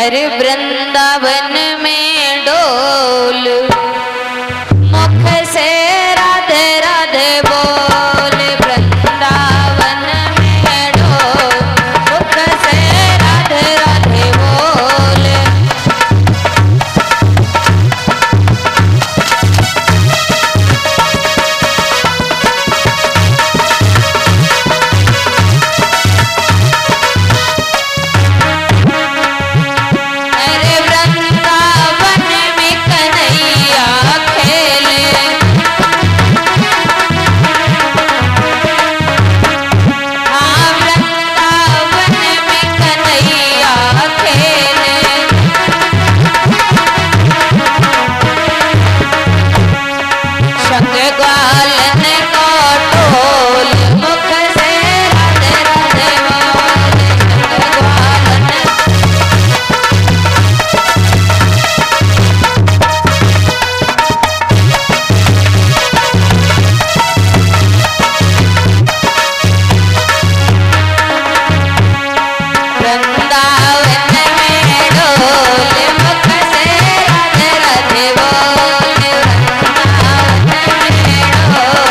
अरे वृंदावन में डोल, मुख से राधे राधे बोल। वृंदावन में डोल, मुख से राधे राधे बोल। अरे वृंदावन में कन्हैया खेले, हाँ वृंदावन में कन्हैया खेले। शंख ग्वालन को टोल, मुख से राधे राधे बोल। शंख ग्वालन वृंदावन में डोल, मुख से राधे राधे बोल। वृंदावन में डोल,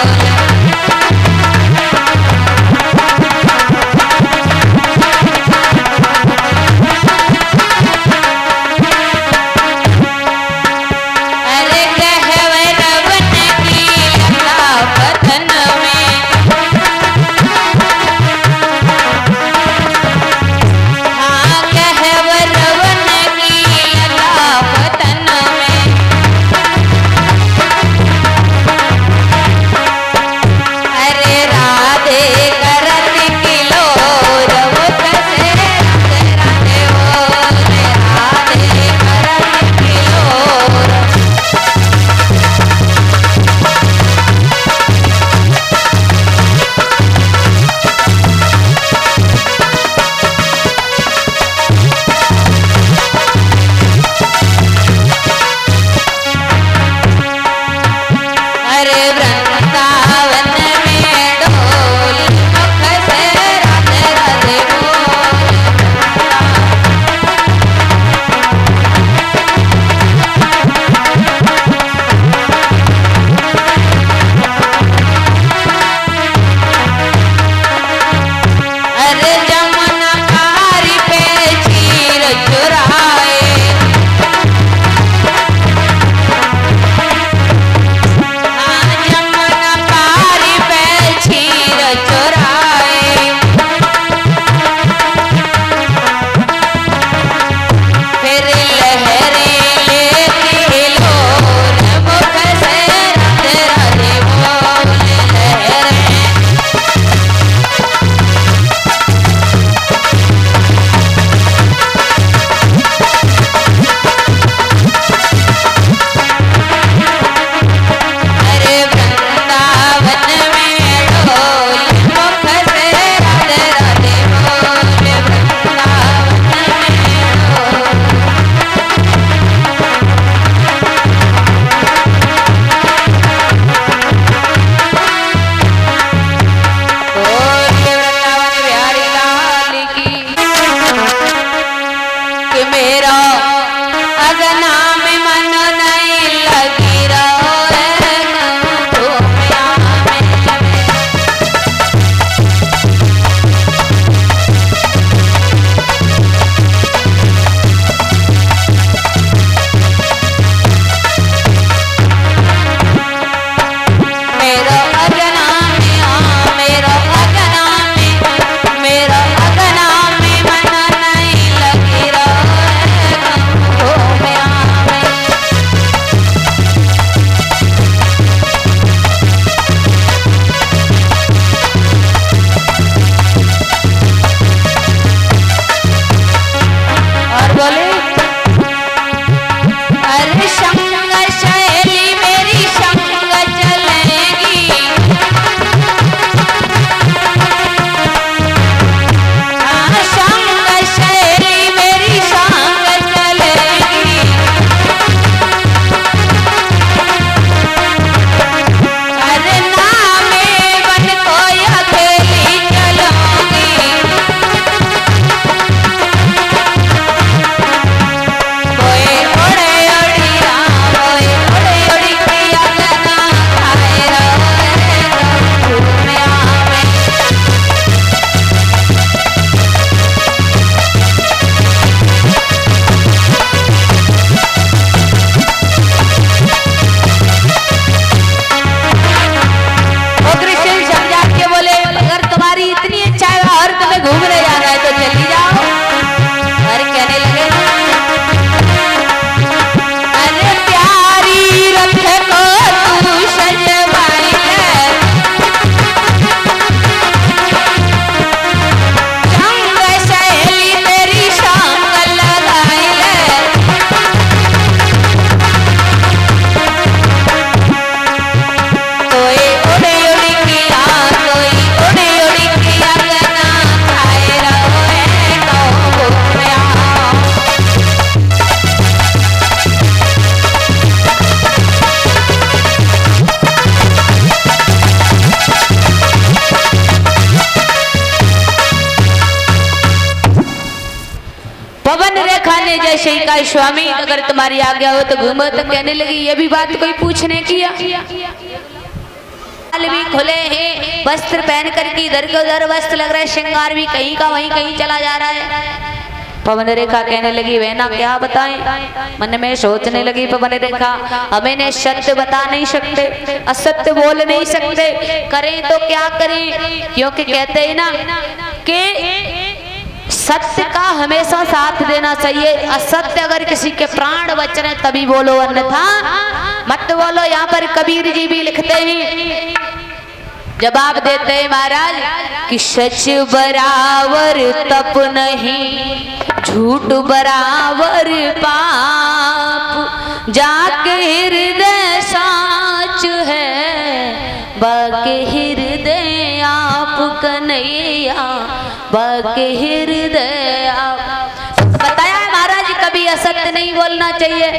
कहा स्वामी अगर तुम्हारी आज्ञा हो तो घूमो। तो कहने लगी ये भी बात कोई पूछने की बाल भी खुले हैं, वस्त्र पहन करके इधर के उधर वस्त्र लग रहा है, श्रृंगार भी कहीं का वहीं कहीं चला जा रहा है। पवन रेखा कहने लगी वैना क्या बताएं, मन में सोचने लगी पवन रेखा हमें ने सत्य बता नहीं सकते, असत्य बोल नहीं सकते, करें तो क्या करें, क्योंकि कहते हैं ना कि सत्य का हमेशा साथ देना चाहिए। असत्य अगर किसी के प्राण बच रहे तभी बोलो, अन्यथा मत बोलो। यहाँ पर कबीर जी भी लिखते हैं, जवाब देते हैं महाराज कि सच बराबर तप नहीं, झूठ बराबर पाप, जाके हृदय साच है, बाके हृदय आप कन्हैया, बाके हृदय आप। बताया है महाराज कभी असत्य नहीं बोलना चाहिए।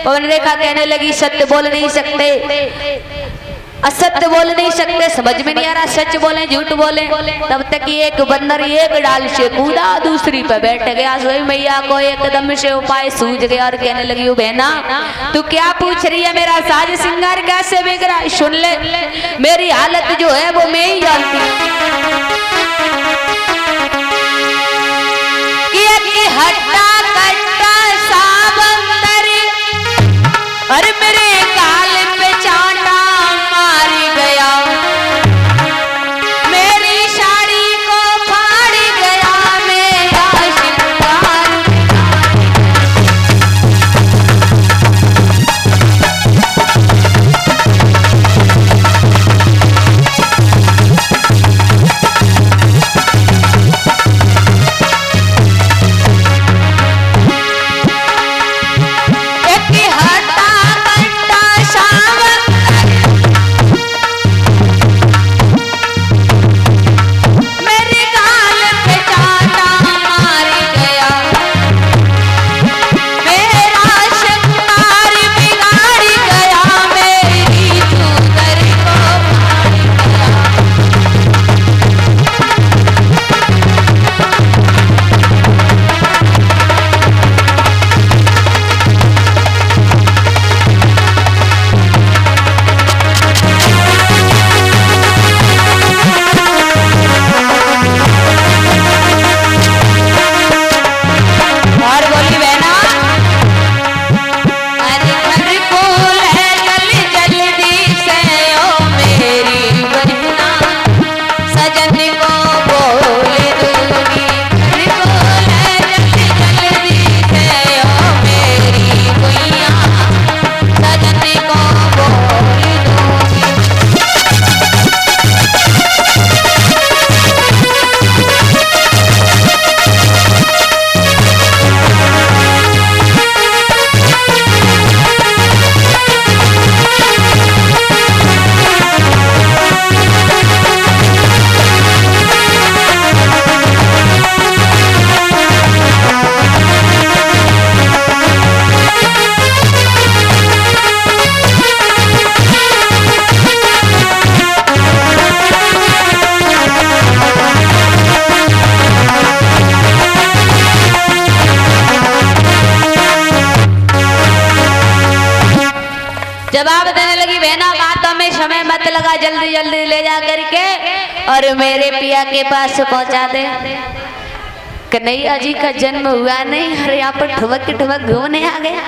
पवन रेखा कहने लगी सत्य बोल नहीं सकते, असत्य बोल नहीं सकते, समझ में नहीं आ रहा सच बोले झूठ बोले। तब तक एक बंदर एक डाल से कूदा दूसरी पे बैठ गया। सोई मैया को एकदम से उपाय सूझ गया और कहने लगी बहना तू क्या पूछ रही है, मेरा साज सिंगार कैसे बिगड़ा, सुन ले मेरी हालत जो है वो मैं ही जानती हूँ। हट्टा कट्टा साबंदर अरे मेरे गाल पे चांटा मार गया, मेरी साड़ी को फाड़ गया, मेरा श्रृंगार जवाब देने लगी बहना बातों में समय मत लगा, जल्दी जल्दी ले जा करके और मेरे पिया के पास पहुंचा दे। कन्हैया जी का जन्म हुआ नहीं, अरे यहाँ पर ठुमक ठुमक घूमने आ गया।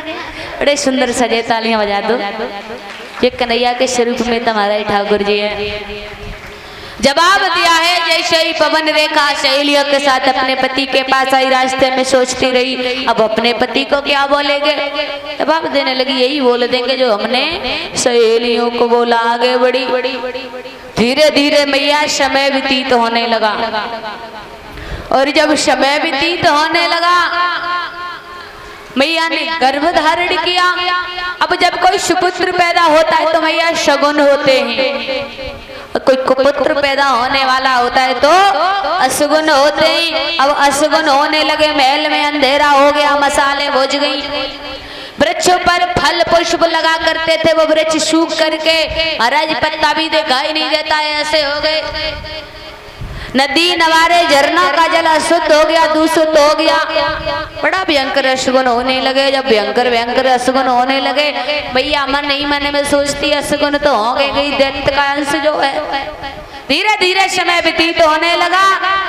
बड़े सुंदर सजे, तालियां बजा दो। ये कन्हैया के स्वरूप में तुम्हारा ही ठाकुर जी है। जवाब दिया है जैसे ही पवन रेखा सहेलियों के साथ अपने पति के पास आई, रास्ते में सोचती रही अब अपने पति को क्या बोलेंगे। जवाब देने लगी यही बोल देंगे जो हमने सहेलियों को बोला। आगे बढ़ी, धीरे धीरे मैया समय व्यतीत होने लगा और जब समय व्यतीत होने लगा मैया ने गर्भ धारण किया। अब जब कोई सुपुत्र पैदा होता है तो मैया शगुन होते हैं, कोई कुपुत्र पैदा होने वाला होता है तो अशगुन होते हैं। अब अशगुन होने लगे, महल में अंधेरा हो गया, मसाले बुझ गई, वृक्षों पर फल पुष्प लगा करते थे वो वृक्ष सूख करके महाराज पत्ता भी दिखाई नहीं देता है, ऐसे हो गए। नदी नवारे झरना का जल अशुद्ध हो गया, दूषित हो गया। बड़ा भयंकर अशुगुन होने लगे। जब भयंकर भयंकर अशुगुन होने लगे, भैया मन ही मन में सोचती अशुगुन तो हो गई, दैत्य का अंश जो है। धीरे धीरे समय व्यतीत होने लगा,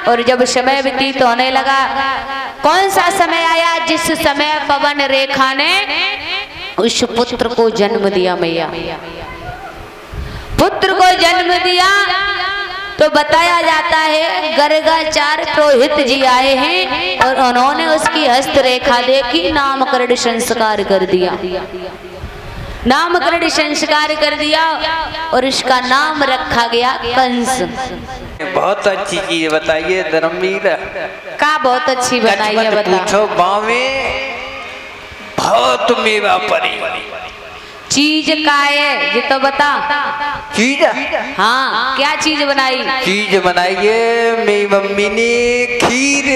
और जब समय व्यतीत होने लगा, कौन सा समय आया? जिस समय पवन रेखा ने उस पुत्र को जन्म दिया। मैया पुत्र को जन्म दिया तो बताया जाता है गर्गाचार्य पुरोहित जी आए हैं और उन्होंने उसकी हस्तरेखा देखी, नामकरण संस्कार कर दिया। नामकरण संस्कार कर दिया और उसका नाम रखा गया कंस। बहुत अच्छी चीज बताइए धर्मवीर। का बहुत अच्छी बनाई है, बता। पूछो बावे बहुत मेवा परी चीज का है ये तो बता। चीज? हाँ, क्या चीज बनाई? चीज बनाइए मेरी मम्मी ने खीर।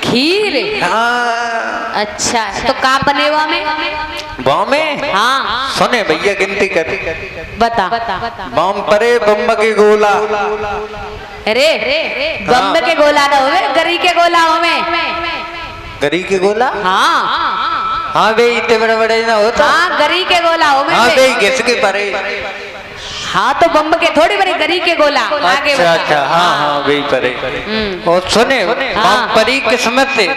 खीर? हाँ। अच्छा, तो का बनेवा में? में? हाँ सुने भैया गिनती कर। बता। बम परे बम्ब के गोला। अरे बम्ब के गोला ना होवे, गरी के गोला होवे। गरी के गोला? हाँ हाँ बे इतने बड़े बड़े ना होता। हाँ गरी के गोला होवे। हाँ बे किसके परे? हाँ तो बम्ब के थोड़ी बड़ी, गरी के गोला। आगे अच्छा अच्छा, हाँ हाँ वही परे। और सुने बम परी किस्मत से।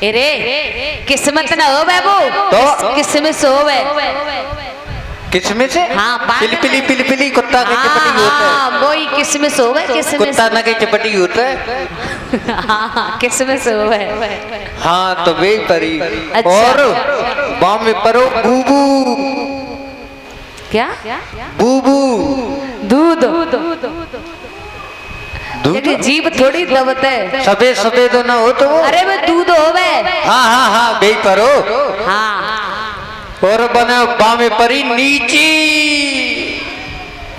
अरे किस्मत ना हो बाबू, तो किस्मत होवे। किसमें से? हाँ पिलपिली पिलपिली कुत्ता की चपटी होता है। वही किसमिस होवे, किसमिस। कुत्ता ना की चपटी होता है। हाँ किसमिस होवे। हाँ तो वे परी। अच्छा। और बाम में परो बूबू। क्या? बूबू दूध। दूध जीभ थोड़ी दबते। सफेद सफेद तो ना हो तो। अरे वो दूध होवे। हाँ हाँ हाँ वे परो। हाँ और बना बामे परी नीची।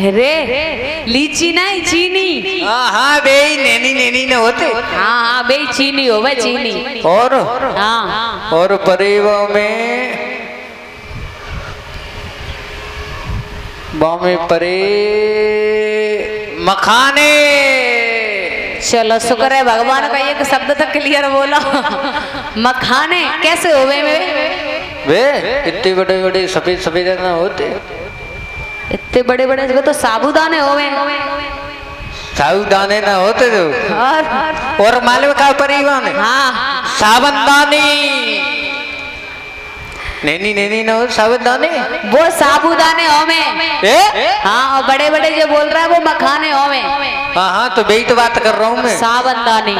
रे लीची नहीं, चीनी। हाँ हाँ बे नैनी नैनी न होते। हाँ हाँ बे चीनी होवे, चीनी। और हाँ और परेवा में बामे परे मखाने। चलो शुक्र है भगवान का एक शब्द तक क्लियर बोला। मखाने कैसे होवे में? वे इतने बड़े बड़े सफेद सफेद ना होते। इतने बड़े बड़े वो तो साबुदाने होवे। साबुदाने ना होते तो। और मालूम का परिवार में? हाँ साबुदानी। नैनी नैनी ना हो साबुदाने। वो साबुदाने होवे। हाँ और बड़े बड़े जो बोल रहा है वो मखाने होवे। हाँ हाँ तो वही तो बात कर रहा हूँ मैं। साबुदानी।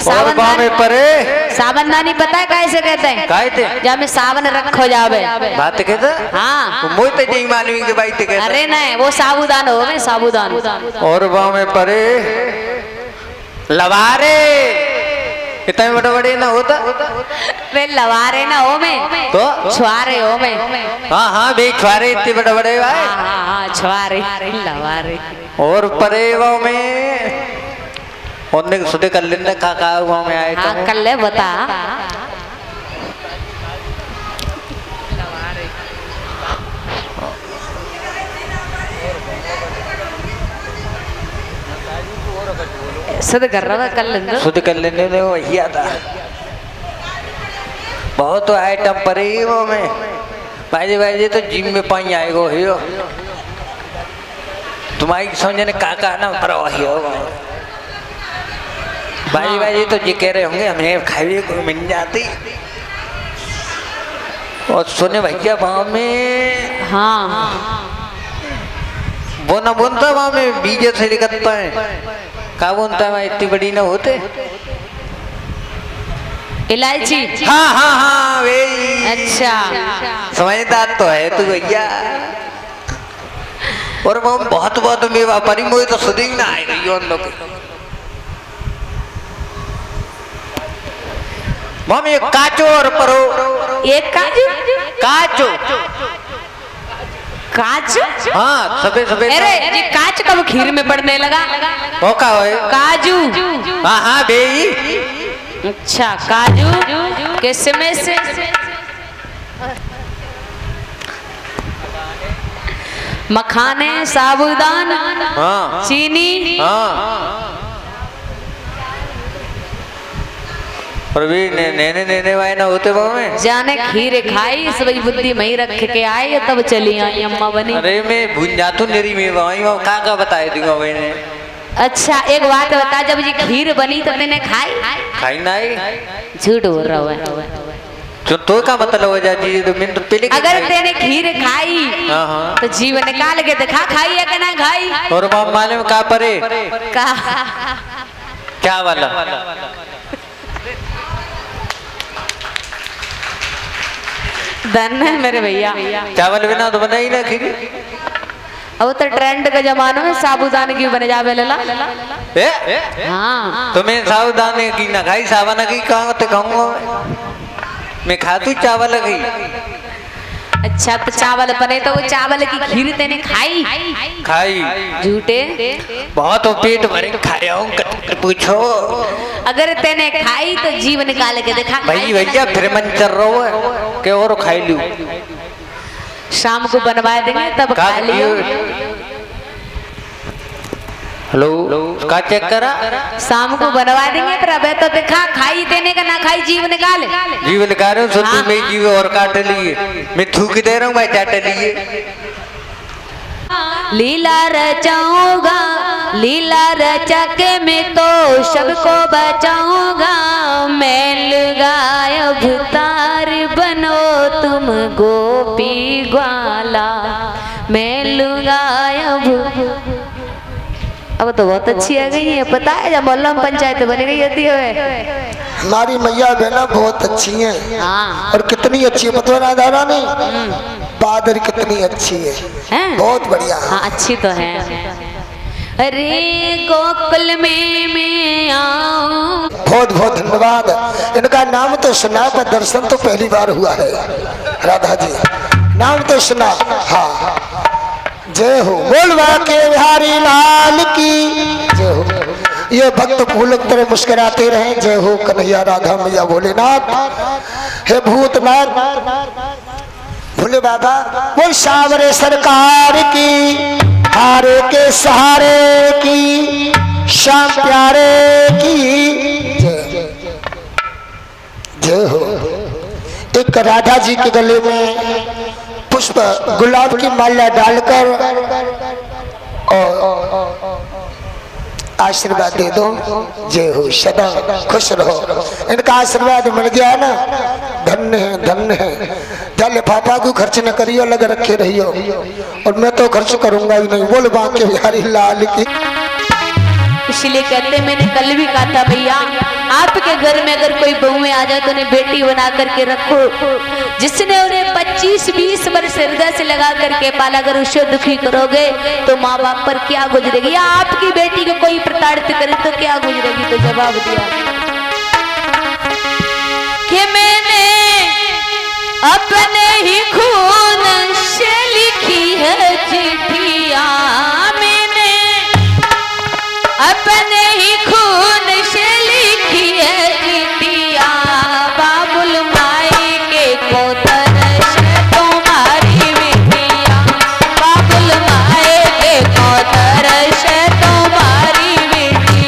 साबुदानी परे। साबुदानी पता है कैसे कहते हैं? कहते जब में सावन रखो जावे। बात कहते? हाँ मुझे तो यही मालूम के भाई कहते। अरे नहीं, वो साबुदान होवे, साबुदान। और बामे परे लवारे। इतने बड़े बड़े ना होता। वे लवारे ना होवे तो छुआरे होवे। हाँ हाँ बे छुआरे इतने बड़े बड़े भाई। हाँ हाँ छुआरे लवारे। और परेवा में उन्हें सुधे कर लेने का वहाँ में आए। हाँ कर ले बता। सुध कर रहा कर लेंगे। सुध कर लेने दे वही आता। बहुत आइटम परेवा में भाई भाई तो जिम में पानी आएगा हियो। तुम्हारी समझने का ना परवाही हो भाई भाई तो जी कह रहे होंगे हमें खाई को मिल जाती। और सुने भैया वहां में हाँ वो ना बोलता वहां में बीजे से निकलता है। का बोलता है वहां इतनी बड़ी ना होते। इलायची। हाँ हाँ हाँ वे। अच्छा समझदार तो है तू भैया। और वो बहुत बहुत मेवा परी मुझे तो सुधी ना आए रही उन लोग। मम्मी एक काचो और परो। एक काजू। काचो। काच? हाँ सफेद सफेद। अरे ये काच कब खीर में पड़ने लगा? वो का है? काजू। हाँ हाँ बे। अच्छा काजू किसमें से? मखाने, साबूदान, हाँ चीनी, हाँ और भी नेने वाले ना होते बाबू में जाने खीर खाई सब बुद्धि मई रख के आए तब चली आई अम्मा बनी। अरे मैं भूल जातू नेरी में वही का बताए दूंगा मैंने। अच्छा एक बात बता, जब जी खीर बनी तो तेने खाई? खाई ना झूठ बोल रहा है। तो का मतलब हो जाती तो मैं तो पहले अगर तेने खीर खाई हाँ तो जीव निकाल के देखा खाई है कि ना खाई? और मालूम का परे का क्या वाला धन है मेरे भैया। चावल बिना तो बना ही ना खीर। अब तो ट्रेंड के जमाने में साबूदाने की बने जावे लला। हाँ तो मैं साबूदाने की ना खाई सावन की कहाँ तो खाऊंगा मैं खातू चावल की। अच्छा तो चावल बने तो वो चावल की खीर तेने खाई? खाई। झूठे बहुत पेट भरे खाया हूँ पूछो। अगर तेने खाई तो जीव निकाल के देखा। भाई भैया फिर मन चल रहा है के और खाई लू। शाम को बनवा देंगे तब खा लियो। हेलो का चेक करा? शाम को बनवा देंगे पर अबे तो देखा खाई तेने का ना खाई जीव निकाल। जीव निकाल रहा हूँ सुन मैं जीव और काट लिए मैं थूक दे रहा हूँ मैं चाट लिए। लीला रचाऊंगा लीला रचा के मैं तो सबको बचाऊंगा। मैं लगाय भुतार बनो तुम गोपी ग्वाला। मैं लगाय अब तो बहुत अच्छी आ गई है पता है। जब मोहल्ला में पंचायत बन गई होती है। हमारी मैया बहना बहुत अच्छी हैं। हाँ और कितनी अच्छी है पता राधा ने बादर कितनी अच्छी है। बहुत बढ़िया। हाँ अच्छी तो है। अरे गोकुल में मैं आऊं। बहुत बहुत धन्यवाद। इनका नाम तो सुना पर दर्शन तो पहली बार हुआ है। राधा जी नाम तो सुना। हाँ जय हो बोलवा के बिहारी लाल की जय हो। ये भक्त फूल की तरह मुस्कुराते रहे। जय हो कन्हैया राधा मैया भोलेनाथ। हे भूतनाथ भोले बाबा बोल सावरे सरकार की। हारे के सहारे की श्याम प्यारे की जय हो। एक राधा जी के गले में पुष्प गुलाब की माला डालकर और आशीर्वाद दे दो। जय हो सदा खुश रहो। इनका आशीर्वाद मिल गया है ना धन्य है धन्य है। जल पापा को खर्च न करियो लग रखे रहियो और मैं तो खर्च करूंगा ही नहीं। बोल बांके बिहारी लाल की। इसलिए कहते मैंने कल भी कहा था भैया आपके घर में अगर कोई बहुएं आ जाए तो उन्हें बेटी बना करके रखो। जिसने उन्हें 25-20 वर्ष हृदय से लगा करके पाला, अगर उसे दुखी करोगे तो माँ बाप पर क्या गुजरेगी। या आपकी बेटी को कोई प्रताड़ित करे तो क्या गुजरेगी। तो जवाब दिया कि मैंने अपने ही खून से लिखी है चिट्ठियां। मैंने अपने ही खून से लिखी है चिट्ठियां। बाबुल माई के को तरस तुम्हारी बेटियां। बाबुल माई के को तरस तुम्हारी बेटी।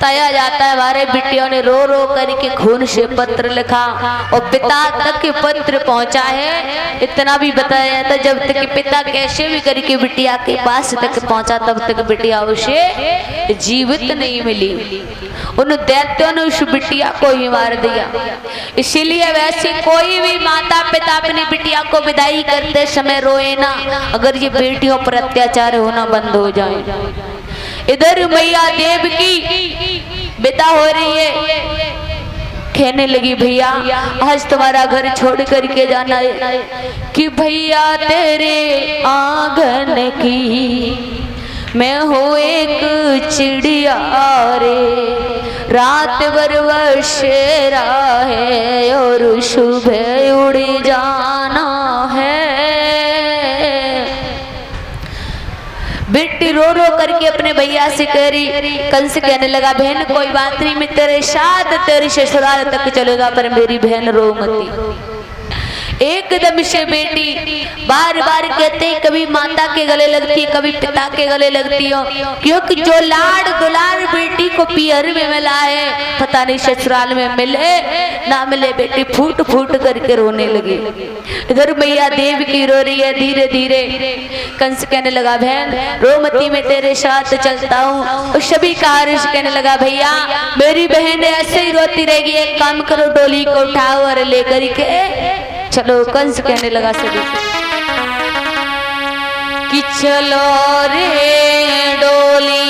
बताया जाता है हमारे बिटियों ने रो रो करके खून से पत्र लिखा और पिता तक पत्र पहुंचा है। इतना भी बताया जाता है जब तक पिता कैसे भी करके बिटिया के पास तक पहुंचा तब तक बिटिया उसे जीवित नहीं मिली। उन दैत्यों ने उस बिटिया को ही मार दिया। इसीलिए वैसे कोई भी माता पिता अपनी बिटिया को विदाई करते समय रोए ना, अगर ये बेटियों पर अत्याचार होना बंद हो जाए। इधर मैया देव की विदा हो रही है, कहने लगी भैया आज तुम्हारा घर छोड़ करके जाना है कि भैया तेरे आंगन की मैं हूँ एक चिड़िया रे, रात भर बसेरा है और सुबह उड़ जाना है। बेटी रो रो करके अपने भैया से कह रही। कंस कहने लगा बहन कोई बात नहीं, मैं तेरे साथ तेरे ससुराल तक चलेगा, पर मेरी बहन रो मती। एकदम से बेटी बार बार कहते कभी माता के गले लगती कभी पिता के गले लगती हो, क्योंकि जो लाड दुलार बेटी को पियर में मिला है पता नहीं ससुराल में मिले ना मिले, बेटी फूट फूट करके रोने लगी। इधर मैया देव की रो रही है धीरे धीरे। कंस कहने लगा बहन रोमती मैं तेरे साथ चलता हूँ। सभी कार्य कहने लगा भैया मेरी बहन ऐसे ही रोती रहेगी, एक काम करो डोली को उठाओ और लेकर के चलो। कंस कहने लगा सभी कि चलो रे डोली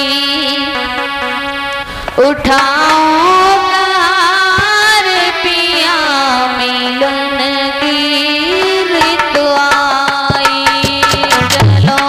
उठाओ कार पिया मिलन की ऋतु आई। चलो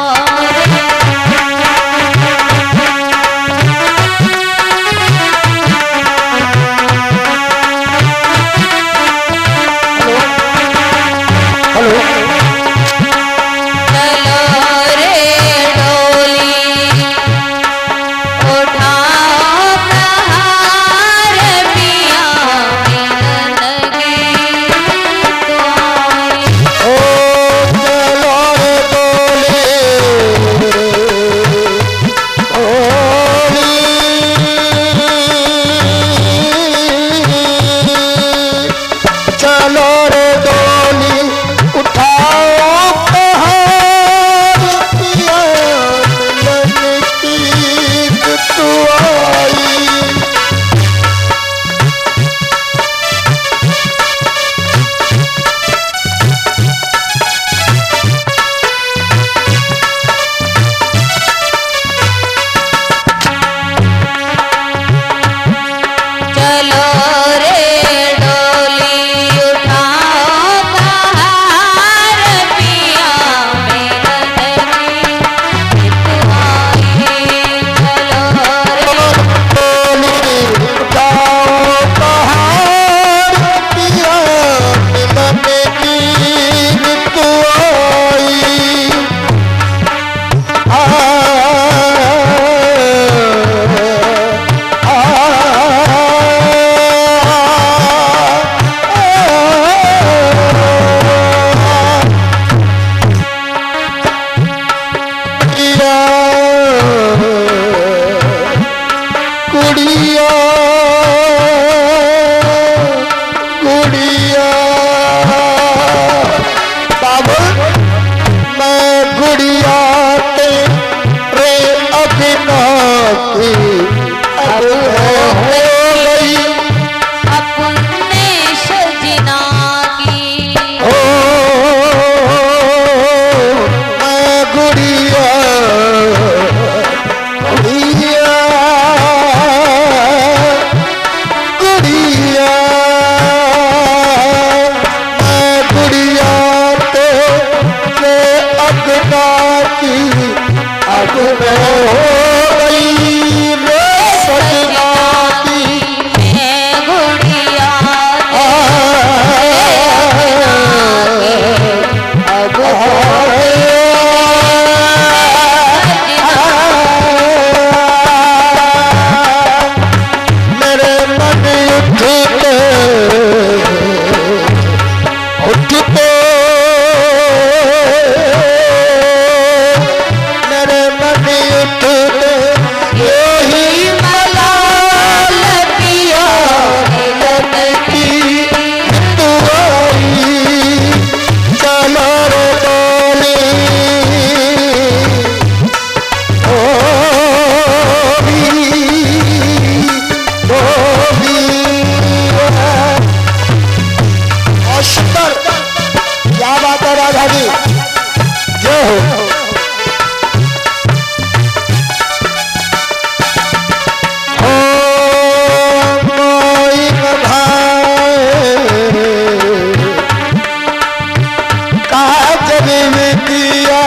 में दिया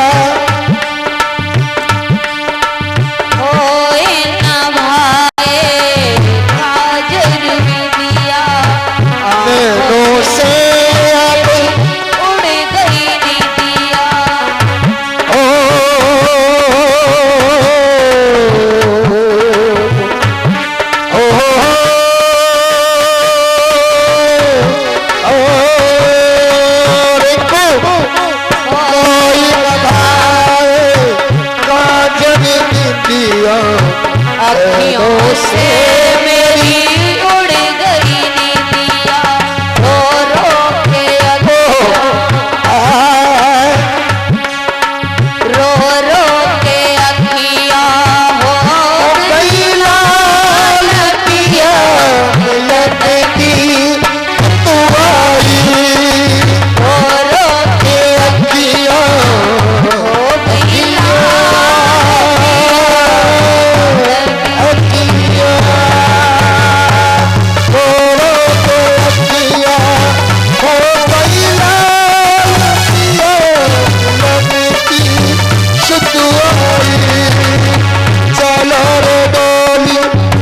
होए ना भाए काजर में दिया नैनों से अब उड़ गई नीतिया ओ अखियों से मेरी उड़ गई नीतिया रो रो के रो रो के अखियां हो गई लाल पिया लटकी तुम्हारी रो रो के अखियां हो गई चलो रे डोली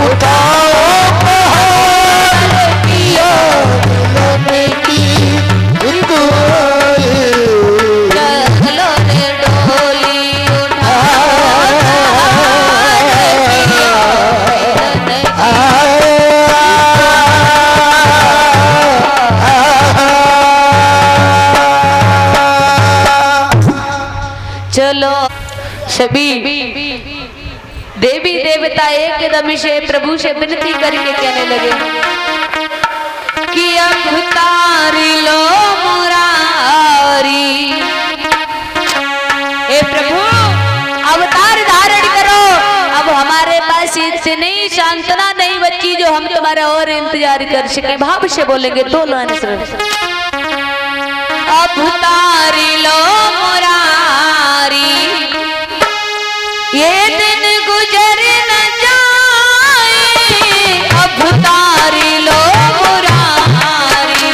उठाओ पहाड़ पिया लटकी तुम्हारी चलो रे डोली चलो सभी देवी देवता एकदम से प्रभु से विनती करके कहने लगे कि अवतार लो मुरारी हे प्रभु अवतार धारण करो अब हमारे पास इतनी सांत्वना नहीं बची जो हम तुम्हारा और इंतजार कर सके भाव से बोलेंगे तो अवतार लो मुरारी ये दिन गुजर न जाए अवतार लो मुरारी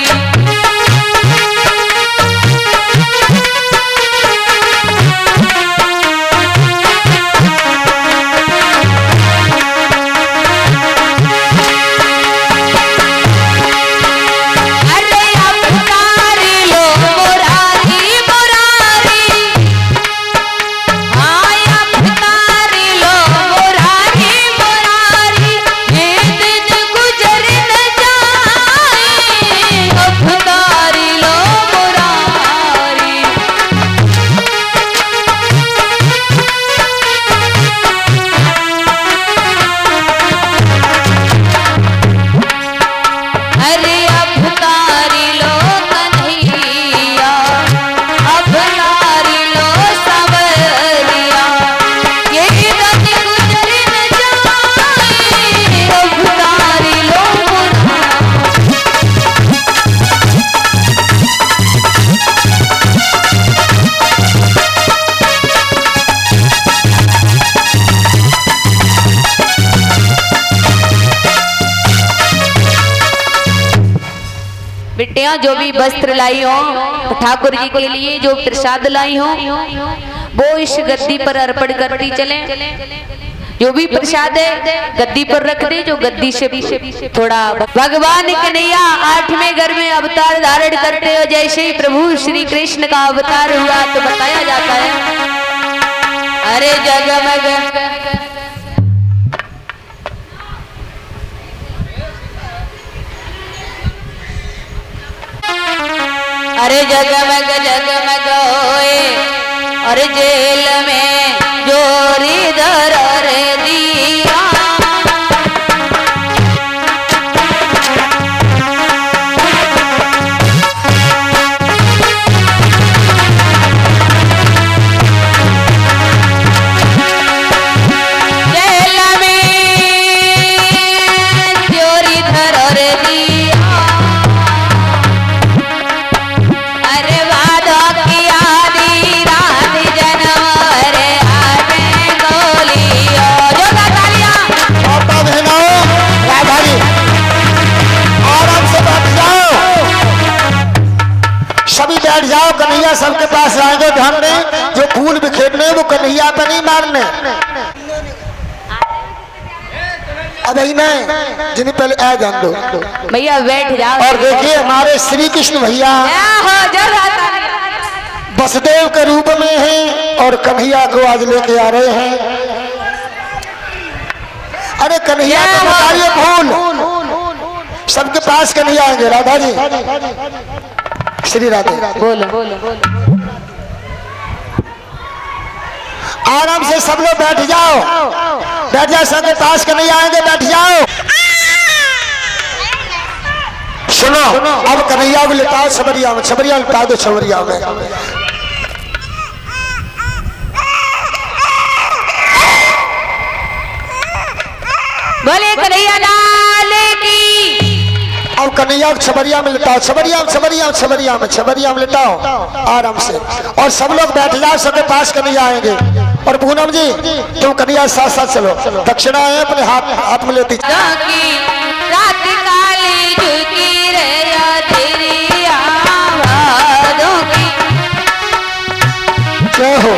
अरे अवतार लो मुरारी मुरारी हाय अवतार लो मुरारी मुरारी ये दिन गुजर न जाए अवतार लो मुरारी अरे अवतारी लो कन्हैया अवतारी लो सवरिया ये दिन गुजर न जाए अवतारी लो मुरारी बिटिया जो भी वस्त्र लाई हो ठाकुर जी के लिए जो प्रसाद लाई हो वो इस गद्दी पर अर्पण करती चले जो भी प्रसाद है गद्दी पर रख दे जो गद्दी से थोड़ा भगवान कन्हैया 8वें घर में अवतार धारण करते हो जैसे ही प्रभु श्री कृष्ण का अवतार हुआ तो बताया जाता है अरे जगमग अरे जगमग जगमग होए और जेल में जोरी धर रे दिया जेल में जोरी धर रे दिया अरे वादा की आधी रात जन्म रे राजा सबके पास आएंगे, ध्यान दें, जो फूल बिखेरने वो कन्हैया पे नहीं मारने। अब ही नहीं, जिन्हें पहले आ जान दो भैया बैठ जाओ। और देखिए हमारे श्री कृष्ण भैया वसुदेव के रूप में हैं और कन्हैया को आज लेके आ रहे हैं। अरे कन्हैया को बताइए फूल, सबके पास कन्हैया आएंगे। राधा जी, श्री राधे, बोलो बोलो बोलो। आराम से सब लोग बैठ जाओ, बैठ जाओ, सबके पास कन्हैया आएंगे, बैठ जाओ। सुनो, अब कन्हैया को लिटाओ छबरिया में, छबरिया में लिटा दो, छबरिया में। बोले कन्हैया लाल की। अब कन्हैया को छबरिया में लिटाओ, छबरिया में, छबरिया में, छबरिया में, छबरिया में लिटाओ आराम से। और सब लोग बैठ जाओ, सबके पास कन्हैया आएंगे। और पूनम जी तुम कन्हैया साथ साथ चलो, दक्षिणा है अपने हाथ में लेती। रात काली झुकी रे तेरी आवाज़ों की। जय हो।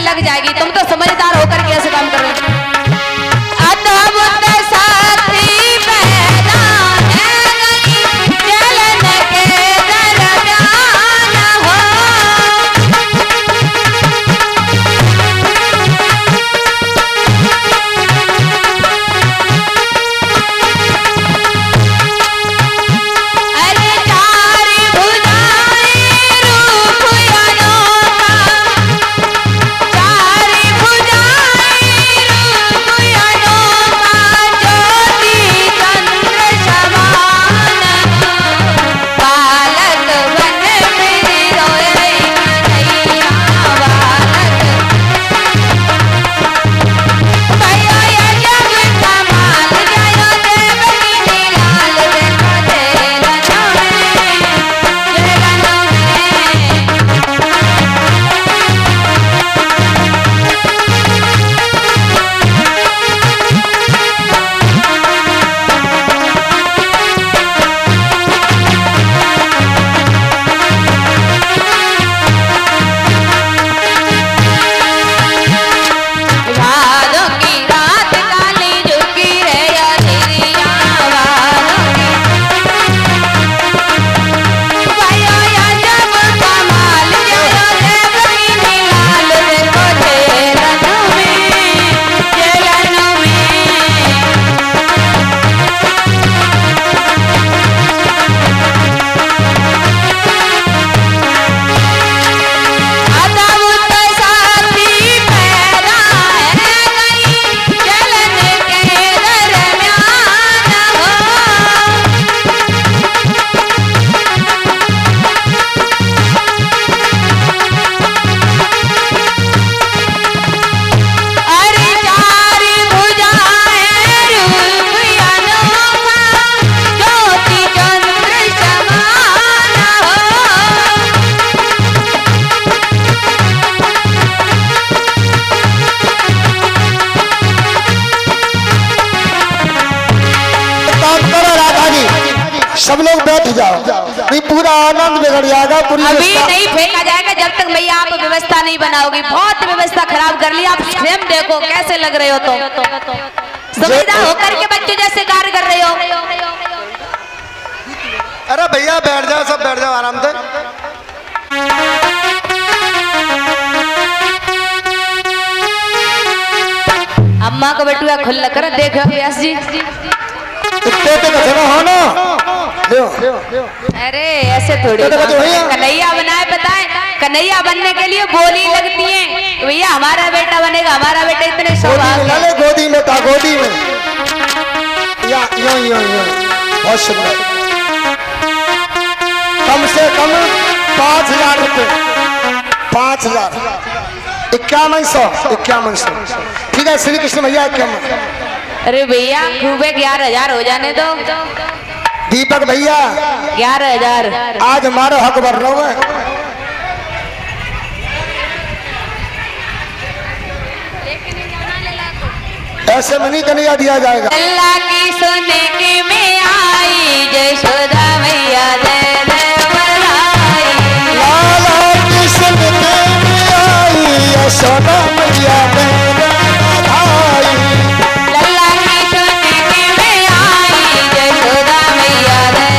लग जाएगी, तुम तो समझदार होकर के ऐसे काम कर रहे हो। जाओ, नहीं पूरा आनंद बिगड़ जाएगा। पूरी अभी नहीं फेंका जाएगा जब तक भैया आप व्यवस्था नहीं बनाओगी। बहुत व्यवस्था खराब कर ली आप, स्वयं देखो कैसे लग रहे हो। तो सुविधा होकर के बच्चों जैसे कार्य कर रहे हो। अरे भैया बैठ जाओ, सब बैठ जाओ आराम से। अम्मा का बटुआ खुल कर देखो व्यास जी। इतने तो कचरा हो ना, अरे ऐसे थोड़ी कन्हैया बनाए, बताए कन्हैया बनने के लिए बोली लगती है। भैया हमारा बेटा बनेगा, हमारा बेटा इतने सौभाग्य। गोदी में था, गोदी में या यो बहुत सुंदर। कम से कम 5,000 रुपये, 5,000, 5100। ठीक है श्री कृष्ण भैया 51। अरे भैया खूबे 11,000 हो जाने दो। दीपक भैया 11,000 आज हमारा हक भर रहा है। ऐसे में नहीं कन्हैया दिया जाएगा। अल्लाह की सोने के में आई जयशोदा मैया दे बधाई। लाला की सोने के में आई यशोदा मैया दे बधाई। अल्लाह की सोने के में आई जयशोदा मैया दे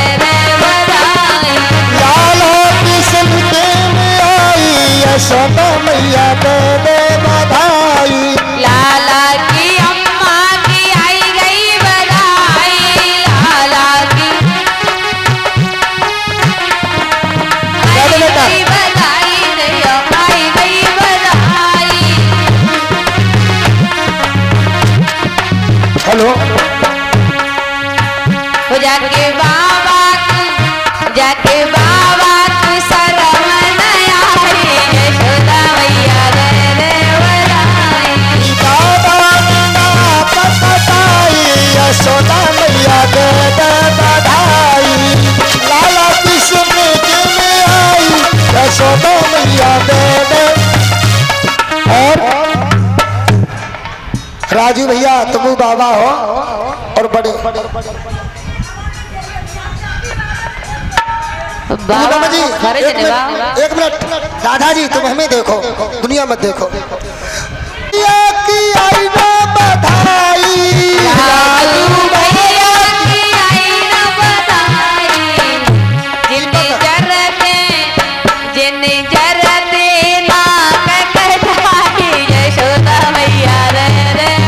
बधाई। लाला की सोने के में आई यशोदा मैया दे बधाई। लाला की अम्मा की आई गई बधाई। लाला की आई गई बधाई, आई गई बधाई। हेलो जाके बाबा तू शरम न आई यशोदा मैया दे बधाई। बाबा ना पताई यशोदा मैया दे बधाई। लाला की सुनने के में आई यशोदा मैया दे। और राजू भैया तुम बाबा हो और बड़े बाबा जी खरे एक चले बाबा। मिनट राधा जी तुम हमें देखो, दुनिया मत देखो। या की आई ना बधाई। लालू भैया की आई न बधाई। जिन जरते नाक कटाई यशोदा मैया दे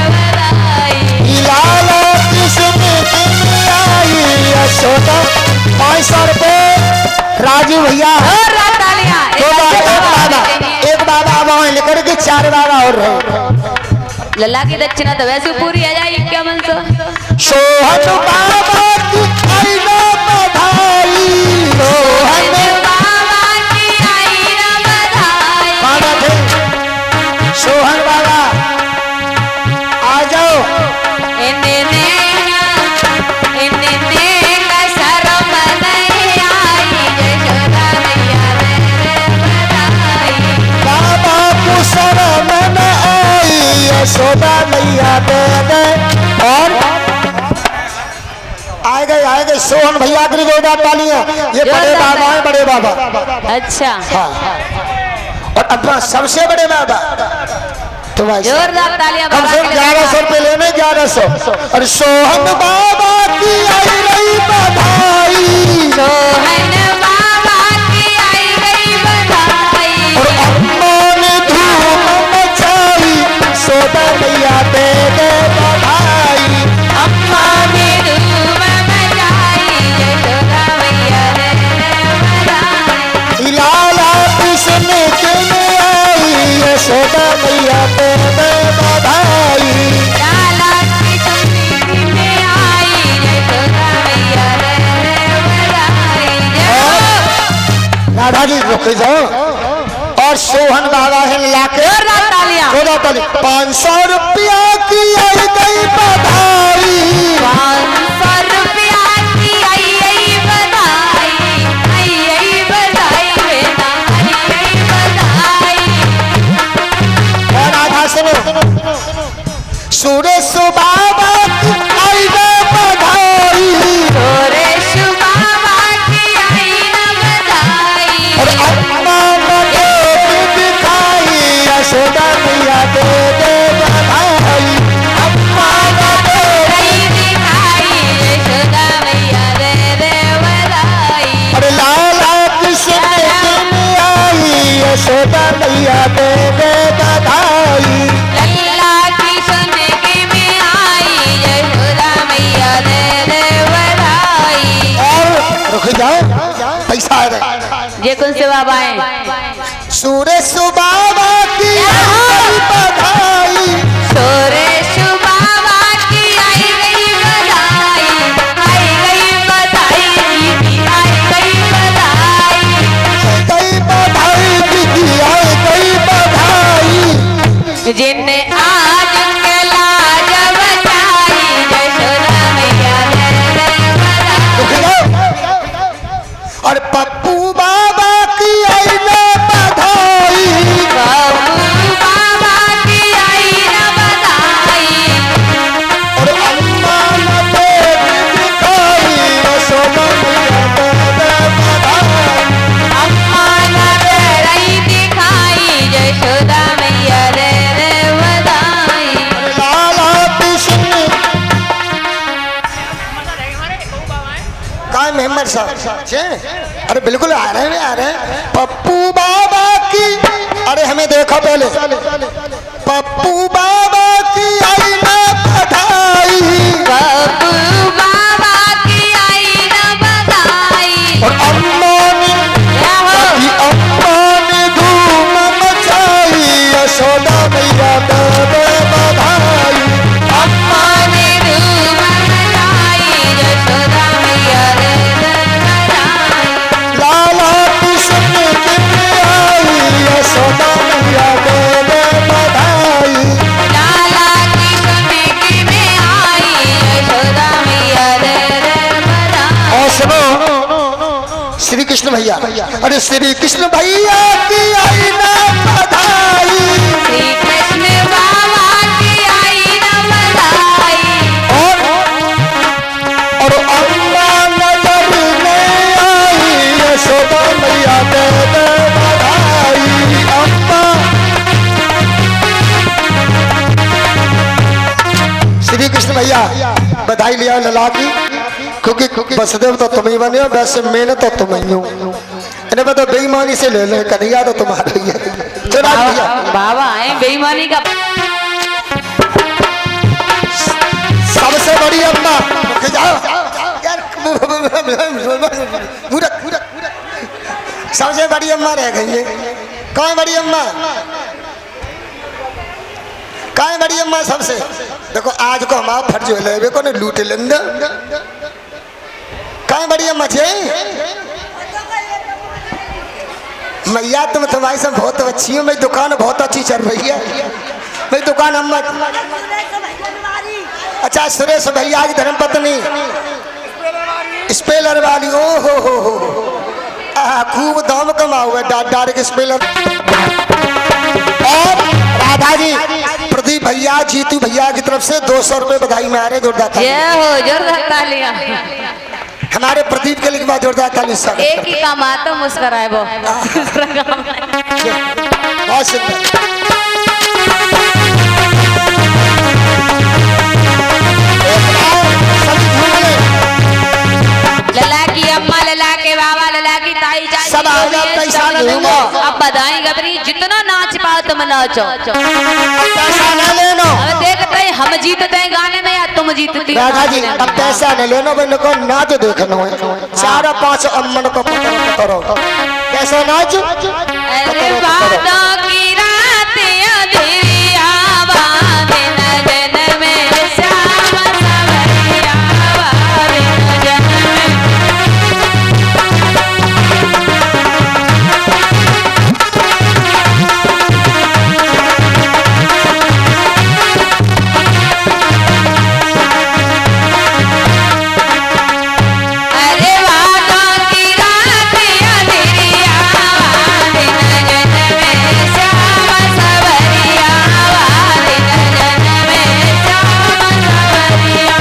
बधाई। लाला कृष्ण के में आई यशोदा। 500 रुपये राजू भैया। और तालियां। एक बाबा वहाँ लेकर के 4 बाबा और रहे। लल्ला की दक्षिणा तो वैसे पूरी आ जाएगी क्या मन से। सोहन बाबा की आई ना बधाई। सोहन बाबा की आई न बधाई। बाबा थे सोहन बाबा आ जाओ। शरम नहीं आई यशोदा मैया दे बधाई। बाबा को शरम न आई यशोदा मैया दे। और आए गए सोहन भैया की जोरदार तालियां। ये बड़े बाबा हैं, बड़े बाबा। अच्छा हाँ और अपना सबसे बड़े बाबा तो भाई जोरदार तालियां कम से कम 1100 रुपये लेने 1100। और सोहन बाबा की आई रही बधाई। सोहन बाबा की आई गई बधाई। और अम्मा ने धूम मचाई सोदा मैया दे बधाई। अम्मा ने धूम मचाई यशोदा मैया दे बधाई। लाला कृष्ण के में आई यशोदा मैया दे बधाई। लाला की सुनी में आई यशोदा मैया दे बधाई। राधा जी रुक जाओ। और सोहन बाबा है लाके जोरदार तालियां। 500 रुपया की आई गई बधाई। 500 रुपया की आई बधाई। आई बधाई बेटा, आई बधाई। और राधा सुनो सुरेश बाबा की आई गई बधाई। सुरेश बाबा की जाओ पैसा आ रहा ये कौन से बाबा हैं? सुरेश बाबा की बधाई, सुरेश बाबा की आई गई बधाई, आई गई बधाई, आई गई बधाई, कई बधाई दीदी, आई कई बधाई। जिनने आज के लाज बचाई, यशोदा मैया दे बधाई। और पप्पू बाबा की आई न बधाई, बाबू बाबा की आई न बधाई, और अम्मा न देवी दिखाई, यशोदा मैया दे बधाई। अम्मा न रही दिखाई, यशोदा मैया दे बधाई। लाला कृष्ण काय मेहमद साहब छे? अरे बिल्कुल आ रहे हैं, आ रहे हैं। पप्पू बाबा की, अरे हमें देखो पहले, पप्पू बाबा की आई ना बधाई, बाबू बाबा की आई न बधाई। और अम्मा ने, की अम्मा ने धूम मचाई, यशोदा मैया दे बधाई। अम्मा ने धूम मचाई, यशोदा मैया दे बधाई। लाला कृष्ण की आई, यशोदा मैया दे बधाई। लाला की समिति में आई, यशोदा मैया दे बधाई। और सुनो श्री कृष्ण भैया, अरे श्री कृष्ण भैया की आई ना बधाई, श्री कृष्ण बाबा की आई न बधाई। और अम्मा नजर में आई, यशोदा मैया दे बधाई। अम्मा श्री कृष्ण भैया बधाई लिया लला की, क्योंकि बसदेव तो तुम ही बने हो, वैसे मैंने तो तुम ही हो। इन्हें बता बेईमानी से ले ले, कन्हैया तो तुम्हारा ही है। चलो भैया बाबा है बेईमानी का। सबसे बड़ी अम्मा जाओ यार, सबसे बड़ी अम्मा रह गई है। कौन बड़ी अम्मा? कौन बड़ी अम्मा सबसे? देखो आज को हमारा फर्ज ले को ने लूट लेंगे। कौन बड़ी अम्मा छे? मैया तुम तुम्हारी सब बहुत अच्छी हो, मेरी दुकान बहुत अच्छी चल रही है। मेरी दुकान अम्मा, अच्छा सुरेश भैया की धर्मपत्नी स्पेलर वाली, ओ हो खूब दाम कमा हुआ है, डायरेक्ट स्पेलर। और राधा जी प्रदीप भैया जीतू भैया की तरफ से 200 रुपए बधाई में आ रहे, जोरदार ये हो जोरदार तालियां। हमारे प्रदीप के लिए जोरदार ताली। एक ही काम आता मुस्कुराए वो। बहुत सुंदर। लला की अम्मा, लला के बाबा, लला की ताई चाची, सब आ जाओ, पैसा घूमो। अब बधाई गबरी जितना नाच पाओ तुम नाचो। पैसा न लेनो, अब देखते हैं हम जीतते हैं गाने में या तुम जीतती हो राधा जी। नाचने में। अब पैसा न लेनो, बहनों को नाच देखना है। 4-5 अम्मन को करो कैसा नाच। अरे बातों की रात अंधेरिया, बांधन जन में श्याम सवरिया, बांधन जन में। अरे बातों की रात अंधेरिया, बांधन जन में श्याम सवरिया, बांधन जन में श्याम सवरिया।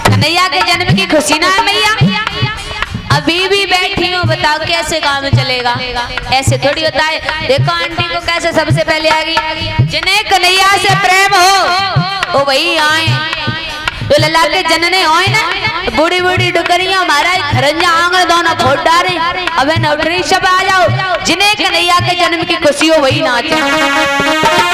कन्हैया के जन्म की खुशी ना है मैया? अभी भी बैठी हूँ, बताओ कैसे काम चलेगा? ऐसे थोड़ी होता है। देखो आंटी को कैसे सबसे पहले आ गई। जिन्हें कन्हैया से प्रेम हो वो वही आए, तो लला के जनने होए ना बूढ़ी बूढ़ी डुकरियां महाराज खरंजा आंगन दोनों फोड़ डारे अबे नौटरी सब आ जाओ जिन्हें कन्हैया के जन्म की खुशी हो वही नाचे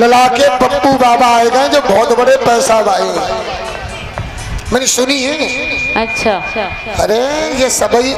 लला के पप्पू बाबा आए गए जो बहुत बड़े पैसा भाई मैंने सुनी है। अच्छा अरे ये सबई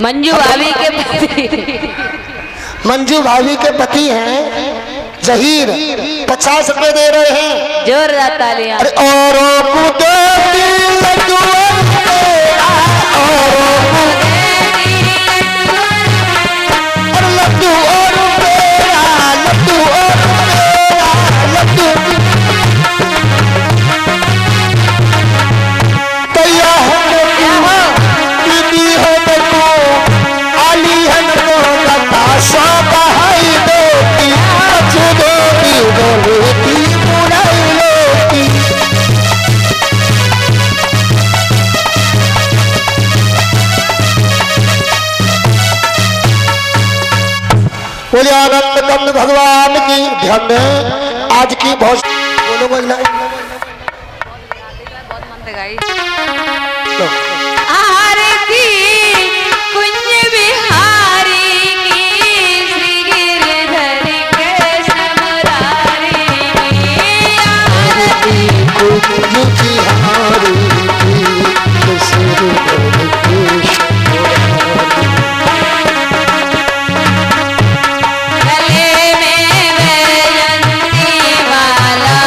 मंजू भाभी के पति मंजू भाभी के पति हैं जहीर 50 रुपए दे रहे हैं। जोरदार तालियां। अरे औरों को देती लड्डू और लड्डू और पेड़ा लड्डू और पेड़ा लड्डू तैया है दीदी है देखो आली है नको बताशा बहाई देती अच्छी देती बोलेती मुराई लेती। बोले आनंद कंद भगवान की ध्यान में आज की बहुत बोलो बोलना आरती कुंज बिहारी की श्री गिरधर कृष्ण मुरारी की आरती कुंज बिहारी की श्री गिरधर कृष्ण गले में वैजंती माला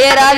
ये राज